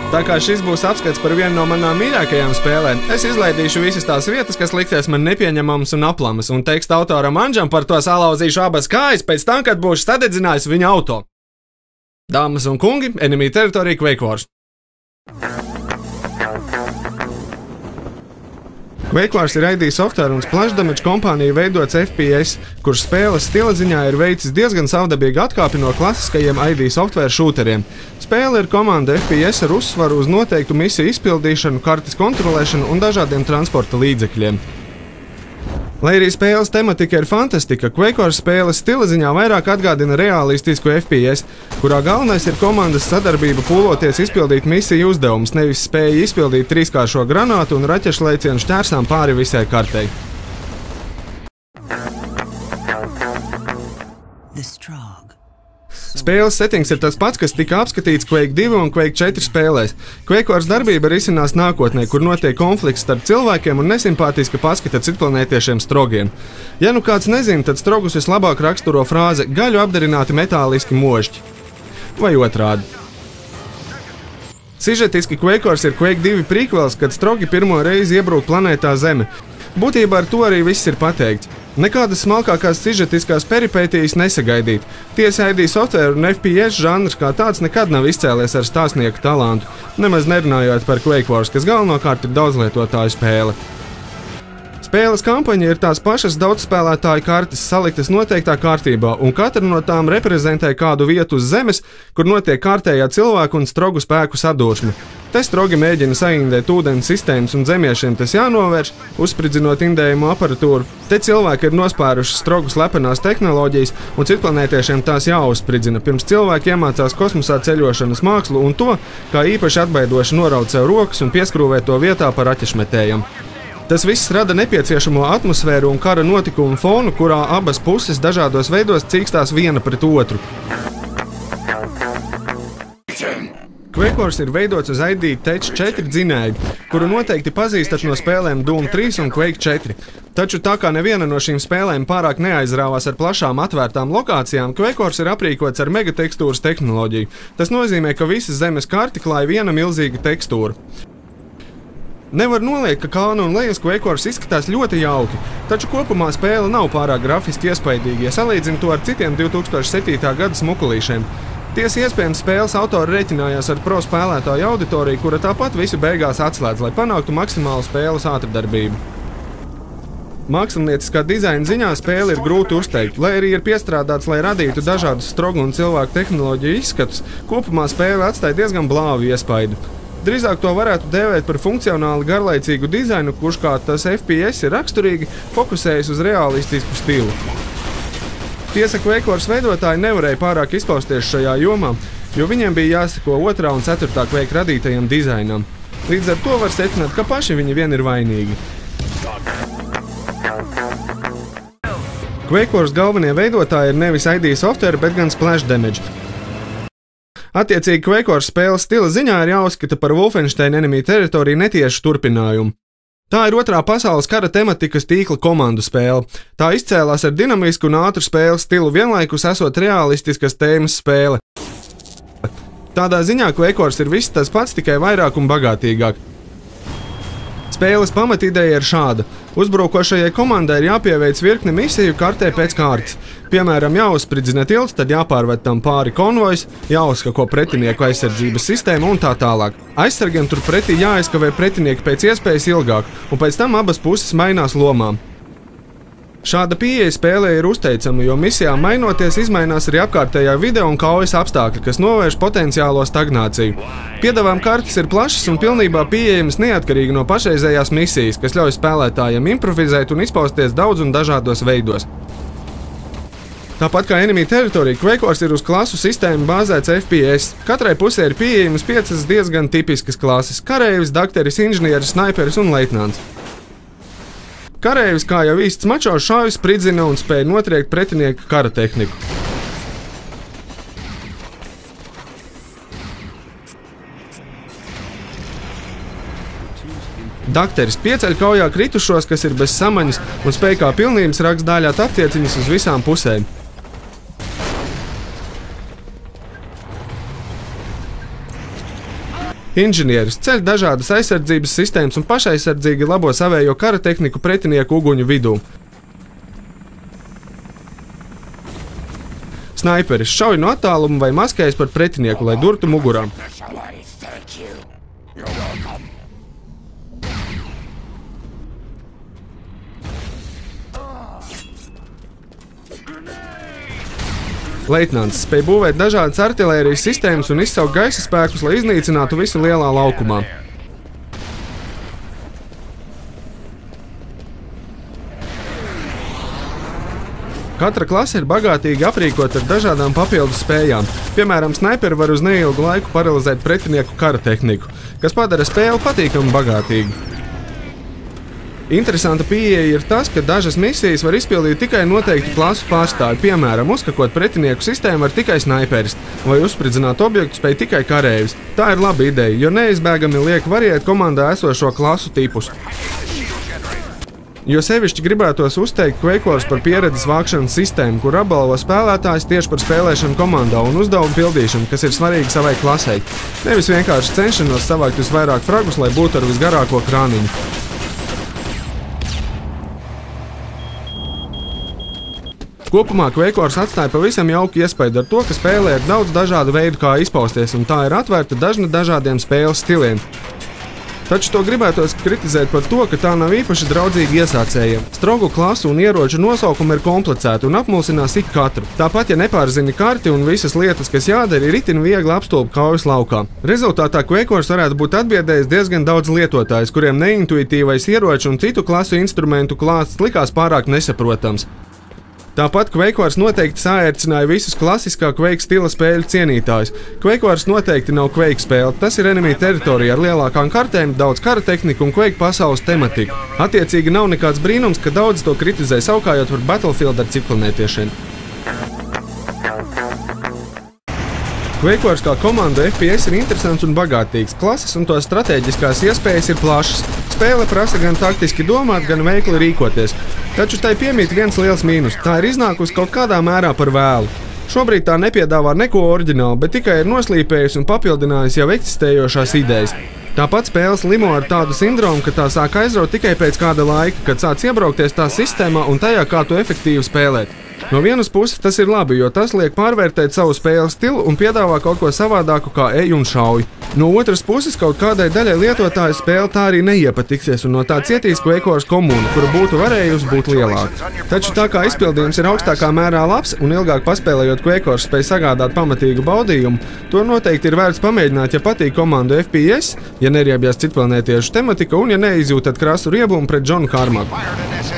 Tā kā šis būs apskats par vienu no manām mīļākajām spēlēm, es izlaidīšu visas tās vietas, kas likties man nepieņemamas un aplamas, un teksta autoram Anžam par to salauzīšu abas kājas pēc tam, kad būšu sadedzinājis viņa auto. Dāmas un kungi, Enemy Territory Quake Wars. Quake Wars ir ID Software un Splash Damage kompānija veidots FPS, kurš spēles stila ziņā ir veicis diezgan savdabīgu atkāpi no klasiskajiem ID Software šūteriem. Spēle ir komanda FPS ar uzsvaru uz noteiktu misiju izpildīšanu, kartes kontrolēšanu un dažādiem transporta līdzekļiem. Lai arī spēles tematika ir fantastika, Quake Wars spēles stila ziņā vairāk atgādina realistisku FPS, kurā galvenais ir komandas sadarbība pūloties izpildīt misiju uzdevumus, nevis spēja izpildīt trīskāršo granātu un raķešu lēcienu šķērsām pāri visai kartei. Spēles settings ir tas pats, kas tika apskatīts Quake 2 un Quake 4 spēlēs. Quake Wars darbība risinās nākotnē, kur notiek konflikts starp cilvēkiem un nesimpātiska paskata citplanētiešiem strogiem. Ja nu kāds nezina, tad strogus vislabāk raksturo frāze gaļu apdarināti metāliski možķi. Vai otrādi. Sižetiski Quake Wars ir Quake 2 prequels, kad strogi pirmo reizi iebrūk planētā Zeme. Būtībā ar to arī viss ir pateikts. Nekādas smalkākās sižetiskās peripētijas nesagaidīt. Tiesa ID Software un FPS žanrs kā tāds nekad nav izcēlies ar stāstnieku talantu, nemaz nerunājot par Quake Wars, kas galvenokārt ir daudzlietotāju spēle. Spēles kampaņa ir tās pašas daudzspēlētāju kartes saliktas noteiktā kārtībā, un katra no tām reprezentē kādu vietu uz Zemes, kur notiek kārtējā cilvēku un strogu spēku sadursme. Te strogi mēģina saindēt ūdens sistēmas un zemiešiem tas jānovērš, uzspridzinot indējumu aparatūru. Te cilvēki ir nospēruši strogu slepenās tehnoloģijas, un citplanētiešiem tās jāuzspridzina, pirms cilvēki iemācās kosmosā ceļošanas mākslu un to, kā īpaši atbaidoši noraut sev rokas un pieskrūvēt to vietā par raķešmetējam. Tas viss rada nepieciešamo atmosfēru un kara notikumu fonu, kurā abas puses dažādos veidos cīkstās viena pret otru. Quake Wars ir veidots uz ID Tech 4 dzinēju, kuru noteikti pazīstat no spēlēm Doom 3 un Quake 4. Taču tā kā neviena no šīm spēlēm pārāk neaizrāvās ar plašām atvērtām lokācijām, Quake Wars ir aprīkots ar megatekstūras tehnoloģiju. Tas nozīmē, ka visas zemes karti klāja viena milzīga tekstūra. Nevar noliekt, ka kalna un lejas Quake Wars izskatās ļoti jauki, taču kopumā spēle nav pārāk grafiski iespaidīga, ja salīdzina to ar citiem 2007. gada smukulīšiem. Tiesa iespējams spēles autori rēķinājās ar pro spēlētāju auditoriju, kura tāpat visu beigās atslēdz, lai panāktu maksimālu spēles ātrdarbību. Mākslinieckā dizaina ziņā spēle ir grūti uzteikt, lai arī ir piestrādāts, lai radītu dažādus strogu un cilvēku tehnoloģiju izskatus, kopumā spēle atstāja diezgan blāvu iespaidu. Drīzāk to varētu dēvēt par funkcionāli garlaicīgu dizainu, kurš, kā tas FPS ir raksturīgi, fokusējas uz realistisku stilu. Tiesa, Quake Wars veidotāji nevarēja pārāk izpausties šajā jomā, jo viņiem bija jāseko 2. un 4. Quake radītajam dizainam. Līdz ar to var secināt, ka paši viņi vien ir vainīgi. Quake Wars galvenie veidotāji ir nevis ID Software, bet gan Splash Damage. Attiecīgi, Quake Wars spēles stila ziņā ir jāuzskata par Wolfenstein Enemy Territory netiešu turpinājumu. Tā ir otrā pasaules kara tematikas tīkla komandu spēle. Tā izcēlās ar dinamisku un ātru spēles stilu, vienlaikus esot realistiskas tēmas spēle. Tādā ziņā Quake Wars ir viss tas pats, tikai vairāk un bagātīgāk. Spēles pamatideja ir šāda. Uzbrukošajai komandai ir jāpieveic virkne misiju kartē pēc kārtas. Piemēram, jāuzspridzina tilts, tad jāpārved tam pāri konvojs, jāuzkako pretinieku aizsardzības sistēmu un tā tālāk. Aizsargiem turpretī jāaizkavē pretinieki pēc iespējas ilgāk, un pēc tam abas puses mainās lomām. Šāda pieeja spēlē ir uzteicama, jo misijām mainoties izmainās arī apkārtējā vide un kaujas apstākļi, kas novērš potenciālo stagnāciju. Piedāvājuma kartes ir plašas un pilnībā pieejamas neatkarīgi no pašreizējās misijas, kas ļauj spēlētājiem improvizēt un izpausties daudz un dažādos veidos. Tāpat kā Enemy Territory, Quake Wars ir uz klasu sistēmu bāzēts FPS. Katrai pusē ir pieejamas 5 diezgan tipiskas klases – kareivis, dakteris, inženieris, snaiperis un leitnants. Kareivis, kā jau īsts mačo, šauj, spridzina un spēj notriekt pretinieku kara tehniku. Dakteris pieceļ kaujā kritušos, kas ir bez samaņas, un spēj kā pilnības raks dāļāt aptieciņas uz visām pusēm. Inženieris ceļ dažādas aizsardzības sistēmas un pašaizsardzīgi labo savējo kara tehniku pretinieku uguņu vidū. Snaiperis šauj no attāluma vai maskējas par pretinieku, lai durtu mugurā. Leitnants spēj būvēt dažādas artilērijas sistēmas un izsaukt gaisa spēkus, lai iznīcinātu visu lielā laukumā. Katra klase ir bagātīgi aprīkota ar dažādām papildus spējām. Piemēram, snaiperi var uz neilgu laiku paralizēt pretinieku kara tehniku, kas padara spēli patīkamu bagātīgu. Interesanta pieeja ir tas, ka dažas misijas var izpildīt tikai noteikti klasu pārstāvi, piemēram, uzkakot pretinieku sistēmu var tikai snaiperis, vai uzspridzināt objektu spēj tikai karēvis. Tā ir laba ideja, jo neizbēgami liek variēt komandā esošo klasu tipus. Jo sevišķi gribētos uzteikt Quake Wars par pieredzes vākšanas sistēmu, kur apbalvo spēlētājs tieši par spēlēšanu komandā un uzdevumu pildīšanu, kas ir svarīgi savai klasei. Nevis vienkārši cenšanos savākt visvairāk fragus, lai būtu ar visgarāko krāniņu. Kopumā Quake Wars atstāja pavisam jauku iespaidu ar to, ka spēlē ir daudz dažādu veidu, kā izpausties, un tā ir atvērta dažādiem spēles stiliem. Taču to gribētos kritizēt par to, ka tā nav īpaši draudzīgi iesācējiem. Strogu klasu un ieroču nosaukumi ir komplicēti un apmulsinās ik katru. Tāpat, ja nepārzini karti un visas lietas, kas jādara, ir itin viegli apstulbt kaujas laukā. Rezultātā Quake Wars varētu būt atbiedējis diezgan daudz lietotājs, kuriem neintuitīvais ieroču un citu klasu instrumentu klāsts likās pārāk nesaprotams. Tāpat Quake Wars noteikti saērcināja visus klasiskā Quake stila spēļu cienītājus. Quake Wars noteikti nav Quake spēle, tas ir enemy teritorija ar lielākām kartēm, daudz kara tehniku un Quake pasaules tematiku. Attiecīgi nav nekāds brīnums, ka daudzi to kritizē saukājot par Battlefield ar citplanētiešiem. Quake Wars kā komanda FPS ir interesants un bagātīgs, klases un to stratēģiskās iespējas ir plašas. Spēle prasa gan taktiski domāt, gan veikli rīkoties. Taču tai piemīt viens liels mīnus – tā ir iznākusi kaut kādā mērā par vēlu. Šobrīd tā nepiedāvā neko oriģinālu, bet tikai ir noslīpējusi un papildinājusi jau eksistējošās idejas. Tāpat spēles limo ar tādu sindromu, ka tā sāk aizraut tikai pēc kāda laika, kad sāc iebraukties tā sistēmā un tajā, kā to efektīvi spēlēt. No vienas puses tas ir labi, jo tas liek pārvērtēt savu spēles stilu un piedāvā kaut ko savādāku kā ej un šauj. No otras puses, kaut kādai daļai lietotāju spēle tā arī neiepatiksies un no tā cietīs Quake Wars komūna, kura būtu varējusi būt lielāka. Taču tā kā izpildījums ir augstākā mērā labs un ilgāk paspēlējot Quake Wars spēj sagādāt pamatīgu baudījumu, to noteikti ir vērts pamēģināt, ja patīk komandu FPS, ja neriebjās citplanētiešu tematika un ja neizjūtat krasu riebumu pret Džonu Karmaku.